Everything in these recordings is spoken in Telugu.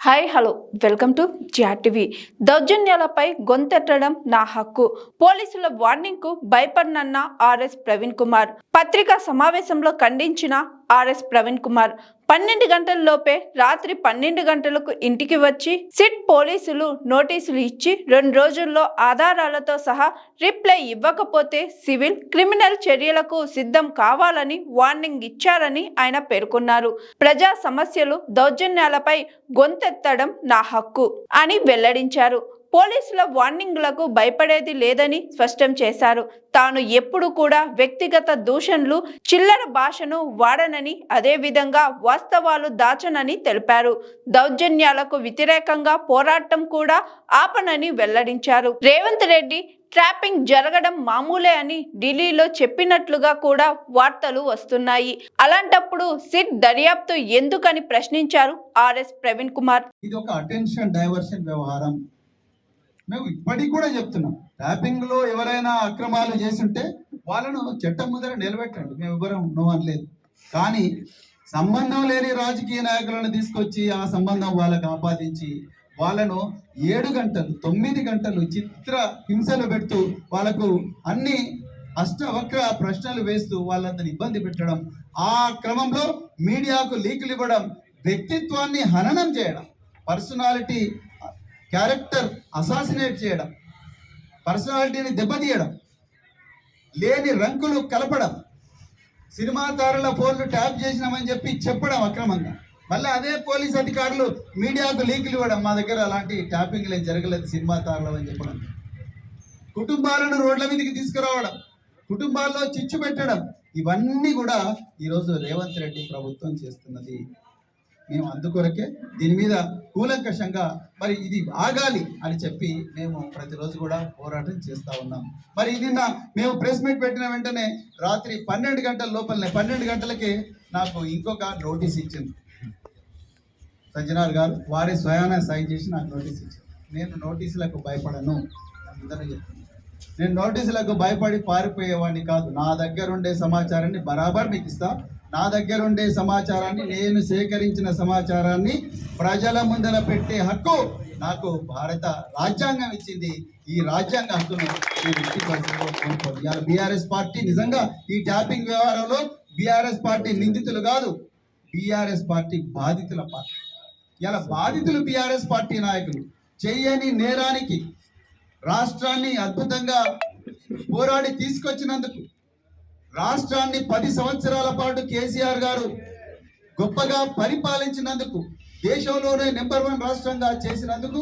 Hi hello welcome to GRTV. దౌర్జన్యాలపై గొంతెత్తడం నా హక్కు, పోలీసుల వార్నింగ్ కు భయపడనన్న ఆర్ఎస్ ప్రవీణ్ కుమార్. పత్రికా సమావేశంలో ఖండించిన ఆర్ఎస్ ప్రవీణ్ కుమార్ 12 గంటల్లోపే రాత్రి 12 గంటలకు ఇంటికి వచ్చి సిట్ పోలీసులు నోటీసులు ఇచ్చి 2 రోజుల్లో ఆధారాలతో సహా రిప్లై ఇవ్వకపోతే సివిల్ క్రిమినల్ చర్యలకు సిద్ధం కావాలని వార్నింగ్ ఇచ్చారని ఆయన పేర్కొన్నారు. ప్రజా సమస్యలు దౌర్జన్యాలపై గొంతెత్తడం నా హక్కు అని వెల్లడించారు. పోలీసుల వార్నింగ్లకు భయపడేది లేదని స్పష్టం చేశారు. తాను ఎప్పుడు కూడా వ్యక్తిగత దూషణలు, చిల్లర భాషను వాడనని, అదేవిధంగా వాస్తవాలు దాచనని తెలిపారు. దౌర్జన్యాలకు వ్యతిరేకంగా పోరాటం కూడా ఆపనని వెల్లడించారు. రేవంత్ రెడ్డి ట్రాపింగ్ జరగడం మామూలే అని ఢిల్లీలో చెప్పినట్లుగా కూడా వార్తలు వస్తున్నాయి. అలాంటప్పుడు సిట్ దర్యాప్తు ఎందుకని ప్రశ్నించారు ఆర్ఎస్ ప్రవీణ్ కుమార్. ఇది ఒక అటెన్షన్ డైవర్షన్ వ్యవహారం. మేము ఇప్పటికి కూడా చెప్తున్నాం, ట్యాపింగ్ లో ఎవరైనా అక్రమాలు చేస్తుంటే వాళ్ళను చట్టం ముందర నిలబెట్టండి, మేము ఎవరం నో అనలేదు. కానీ సంబంధం లేని రాజకీయ నాయకులను తీసుకొచ్చి ఆ సంబంధం వాళ్ళకు ఆపాదించి వాళ్ళను 7 గంటలు 9 గంటలు చిత్ర హింసలు పెడుతూ వాళ్ళకు అన్ని అష్టవక్ర ప్రశ్నలు వేస్తూ వాళ్ళందరినీ ఇబ్బంది పెట్టడం, ఆ క్రమంలో మీడియాకు లీకులు ఇవ్వడం, వ్యక్తిత్వాన్ని హననం చేయడం, పర్సనాలిటీ క్యారెక్టర్ అసాసినేట్ చేయడం, పర్సనాలిటీని దెబ్బతీయడం, లేని రంకులు కలపడం, సినిమా తారల ఫోన్లు ట్యాప్ చేసినామని చెప్పి చెప్పడం అక్రమంగా, మళ్ళీ అదే పోలీస్ అధికారులు మీడియాకు లీకులు ఇవ్వడం, మా దగ్గర అలాంటి ట్యాపింగ్లు ఏం జరగలేదు సినిమా తారలు అని చెప్పడం, కుటుంబాలను రోడ్ల మీదకి తీసుకురావడం, కుటుంబాల్లో చిచ్చు పెట్టడం, ఇవన్నీ కూడా ఈరోజు రేవంత్ రెడ్డి ప్రభుత్వం చేస్తున్నది. మేము అందుకొరకే దీని మీద కూలంకషంగా మరి ఇది ఆగాలి అని చెప్పి మేము ప్రతిరోజు కూడా పోరాటం చేస్తూ ఉన్నాం. మరి నిన్న మేము ప్రెస్ మీట్ పెట్టిన వెంటనే రాత్రి 12 గంటల లోపలనే 12 గంటలకి నాకు ఇంకొక నోటీస్ ఇచ్చింది సజ్జనార్ గారు. వారే స్వయాన సైన్ చేసి నాకు నోటీస్ ఇచ్చింది. నేను నోటీసులకు భయపడను, అందరూ చెప్తున్నాను. నేను నోటీసులకు భయపడి పారిపోయేవాడిని కాదు. నా దగ్గర ఉండే సమాచారాన్ని బరాబర్ మీకు ఇస్తా. నా దగ్గర ఉండే సమాచారాన్ని, నేను సేకరించిన సమాచారాన్ని ప్రజల ముందర పెట్టే హక్కు నాకు భారత రాజ్యాంగం ఇచ్చింది. ఈ రాజ్యాంగ హక్కును బీఆర్ఎస్ పార్టీ నిజంగా ఈ ట్యాపింగ్ వ్యవహారంలో బీఆర్ఎస్ పార్టీ నిందితులు కాదు, బీఆర్ఎస్ పార్టీ బాధితుల పార్టీ. ఇలా బాధితులు బీఆర్ఎస్ పార్టీ నాయకులు చెయ్యని నేరానికి రాష్ట్రాన్ని అద్భుతంగా పోరాడి తీసుకొచ్చినందుకు, రాష్ట్రాన్ని 10 సంవత్సరాల పాటు కేసీఆర్ గారు గొప్పగా పరిపాలించినందుకు, దేశంలోనే నెంబర్ 1 రాష్ట్రంగా చేసినందుకు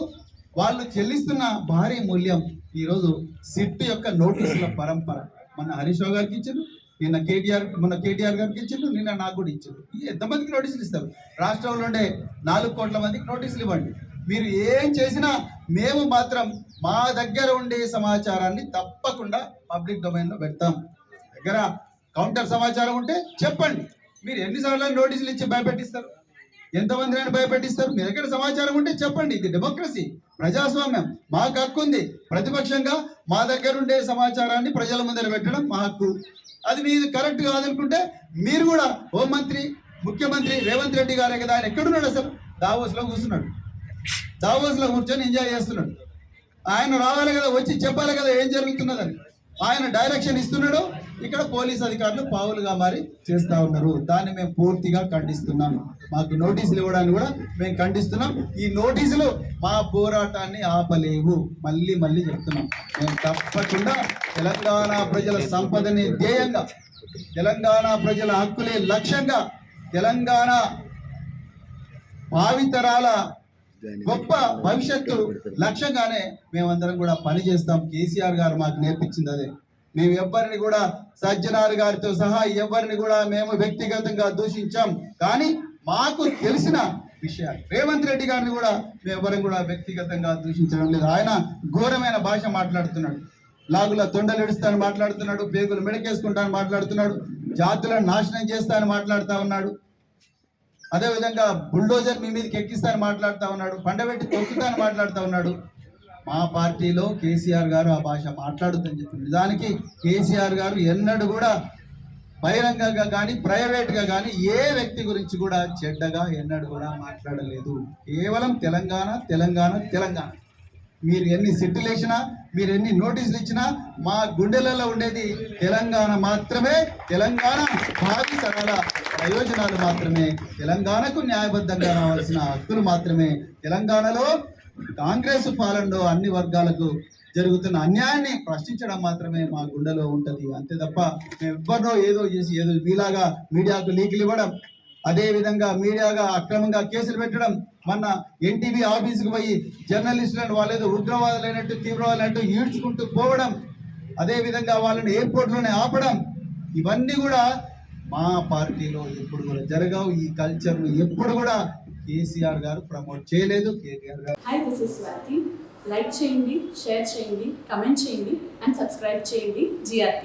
వాళ్ళు చెల్లిస్తున్న భారీ మూల్యం ఈరోజు సిట్ యొక్క నోటీసుల పరంపర. మన హరీష్ రావు గారికి ఇచ్చారు, నిన్న కేటీఆర్ గారికి ఇచ్చారు, నిన్న నాకు కూడా ఇచ్చారు. ఎంతమందికి నోటీసులు ఇస్తారు? రాష్ట్రంలో ఉండే 4 కోట్ల మందికి నోటీసులు ఇవ్వండి. మీరు ఏం చేసినా మేము మాత్రం మా దగ్గర ఉండే సమాచారాన్ని తప్పకుండా పబ్లిక్ డొమైన్లో పెడతాం. దగ్గర కౌంటర్ సమాచారం ఉంటే చెప్పండి. మీరు ఎన్నిసార్లు నోటీసులు ఇచ్చి భయపెట్టిస్తారు? ఎంతమందిని భయపెట్టిస్తారు? మీ దగ్గర సమాచారం ఉంటే చెప్పండి. ఇది డెమోక్రసీ, ప్రజాస్వామ్యం, మాకు హక్కు ఉంది. ప్రతిపక్షంగా మా దగ్గర ఉండే సమాచారాన్ని ప్రజల ముందర పెట్టడం మా హక్కు. అది మీరు కరెక్ట్ కాదనుకుంటే మీరు కూడా హోంమంత్రి, ముఖ్యమంత్రి రేవంత్ రెడ్డి గారే కదా, ఆయన ఎక్కడున్నాడు? అసలు దావోస్లో కూర్చున్నాడు, దావోస్లో కూర్చొని ఎంజాయ్ చేస్తున్నాడు. ఆయన రావాలి కదా, వచ్చి చెప్పాలి కదా ఏం జరుగుతున్నదని. ఆయన డైరెక్షన్ ఇస్తున్నాడు, ఇక్కడ పోలీస్ అధికారులు పావులుగా మారి చేస్తూ ఉన్నారు. దాన్ని మేము పూర్తిగా ఖండిస్తున్నాం. మాకు నోటీసులు ఇవ్వడానికి కూడా మేము ఖండిస్తున్నాం. ఈ నోటీసులు మా పోరాటాన్ని ఆపలేవు. మళ్ళీ మళ్ళీ చెప్తున్నాం, మేము తప్పకుండా తెలంగాణ ప్రజల సంపదని ధ్యేయంగా, తెలంగాణ ప్రజల హక్కులే లక్ష్యంగా, తెలంగాణ భావితరాల గొప్ప భవిష్యత్తు లక్ష్యంగానే మేమందరం కూడా పనిచేస్తాం. కేసీఆర్ గారు మాకు నేర్పించింది అదే. మేము ఎవరిని కూడా సజ్జనార్ గారితో సహా ఎవరిని కూడా మేము వ్యక్తిగతంగా దూషించాం. కానీ మాకు తెలిసిన విషయాలు, రేవంత్ రెడ్డి గారిని కూడా మేము ఎవరిని కూడా వ్యక్తిగతంగా దూషించడం లేదు. ఆయన ఘోరమైన భాష మాట్లాడుతున్నాడు, లాగుల తొండలు ఎడుస్తాను మాట్లాడుతున్నాడు, పేగులు మెడకేసుకుంటాను మాట్లాడుతున్నాడు, జాతులను నాశనం చేస్తానని మాట్లాడుతూ ఉన్నాడు. అదేవిధంగా బుల్డోజర్ మీ మీదకి ఎక్కిస్తానని మాట్లాడుతూ ఉన్నాడు, పండబెట్టి తొక్కుతానని మాట్లాడుతూ ఉన్నాడు. మా పార్టీలో కేసీఆర్ గారు ఆ భాష మాట్లాడుతుందని చెప్పి, నిజానికి కేసీఆర్ గారు ఎన్నడూ కూడా బహిరంగంగా కానీ ప్రైవేట్గా కానీ ఏ వ్యక్తి గురించి కూడా చెడ్డగా ఎన్నడూ కూడా మాట్లాడలేదు. కేవలం తెలంగాణ తెలంగాణ తెలంగాణ. మీరు ఎన్ని సిట్టులు వేసినా, మీరు ఎన్ని నోటీసులు ఇచ్చినా మా గుండెలలో ఉండేది తెలంగాణ మాత్రమే. తెలంగాణ భావి తరాల ప్రయోజనాలు మాత్రమే, తెలంగాణకు న్యాయబద్ధంగా రావాల్సిన హక్కులు మాత్రమే, తెలంగాణలో కాంగ్రెస్ పాలనలో అన్ని వర్గాలకు జరుగుతున్న అన్యాయాన్ని ప్రశ్నించడం మాత్రమే మా గుండెలో ఉంటుంది. అంతే తప్ప మేము ఎవ్వరినో ఏదో చేసి ఏదో మీలాగా మీడియాకు లీకులు ఇవ్వడం, అదే విధంగా మీడియాగా అక్రమంగా కేసులు పెట్టడం, మొన్న ఎన్టీవీ ఆఫీసుకు పోయి జర్నలిస్టులను వాళ్ళేదో ఉగ్రవాదులైనట్టు తీవ్రవాదులైనట్టు ఈడ్చుకుంటూ పోవడం, అదే విధంగా వాళ్ళని ఎయిర్పోర్ట్లోనే ఆపడం, ఇవన్నీ కూడా మా పార్టీలో ఎప్పుడు కూడా జరగవు. ఈ కల్చర్ను ఎప్పుడు కూడా కేసీఆర్ గారు ప్రమోట్ చేయలేదు. కేటీఆర్ గారు. Hi, this is Swathi. Like చేయండి, షేర్ చేయండి, కమెంట్ చేయండి అండ్ సబ్స్క్రైబ్ చేయండి GRT.